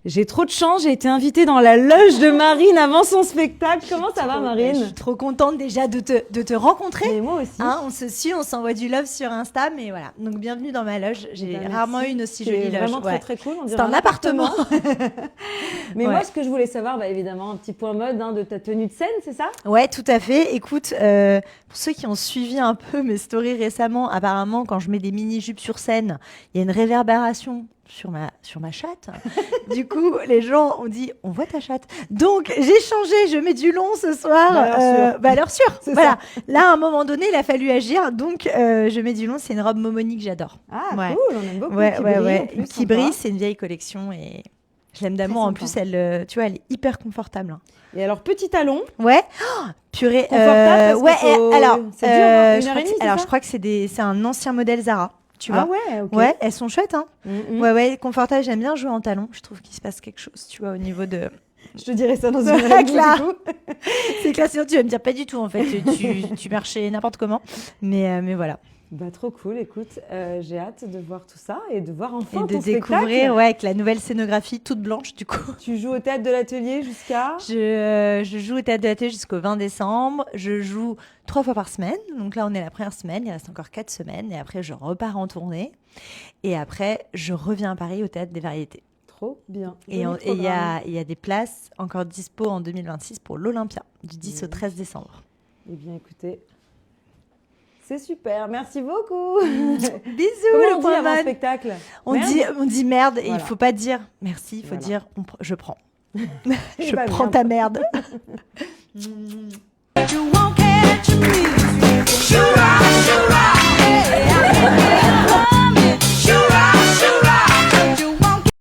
J'ai trop de chance, j'ai été invitée dans la loge de Marine avant son spectacle. Comment ça va, Marine? Je suis trop contente déjà de te rencontrer. Et moi aussi. Hein, on se suit, on s'envoie du love sur Insta, mais voilà. Donc bienvenue dans ma loge. J'ai rarement eu une aussi jolie loge. C'est vraiment très très cool. C'est un appartement. Mais moi, ce que je voulais savoir, évidemment, un petit point mode de ta tenue de scène, c'est ça? Ouais, tout à fait. Écoute, pour ceux qui ont suivi un peu mes stories récemment, apparemment, quand je mets des mini-jupes sur scène, il y a une réverbération sur ma chatte. Du coup, les gens ont dit, on voit ta chatte. Donc, j'ai changé, je mets du long ce soir. Alors sûr. Voilà. Là, à un moment donné, il a fallu agir. Donc, je mets du long. C'est une robe Momoni que j'adore. Ah, cool, on aime beaucoup. Qui brille, c'est une vieille collection et je l'aime d'amour. En plus, elle, tu vois, elle est hyper confortable. Et alors, petit talon. Ouais. Oh, purée. Confortable Je crois que c'est un ancien modèle Zara. Tu vois. Ouais, ok. Ouais, elles sont chouettes, hein. Ouais, confortable. J'aime bien jouer en talons. Je trouve qu'il se passe quelque chose, tu vois, au niveau de. Je te dirais ça dans une règle. C'est clair, sinon tu vas me dire pas du tout, en fait. Tu marchais n'importe comment. Mais voilà. Trop cool, écoute, j'ai hâte de voir tout ça et de voir enfin et de ton découvrir spectacle. avec la nouvelle scénographie toute blanche du coup. Tu joues au Théâtre de l'Atelier jusqu'à Je joue au Théâtre de l'Atelier jusqu'au 20 décembre. Je joue 3 fois par semaine. Donc là, on est la première semaine. Il reste encore 4 semaines. Et après, je repars en tournée. Et après, je reviens à Paris au Théâtre des Variétés. Trop bien. Et il y a des places encore dispo en 2026 pour l'Olympia, du 10 au 13 décembre. Eh bien, écoutez, c'est super. Merci beaucoup. Bisous. Comment on dit avant le spectacle? On dit merde et il faut pas dire merci, il faut dire je prends. Je prends ta merde. You won't catch me. Shoot out, shoot out.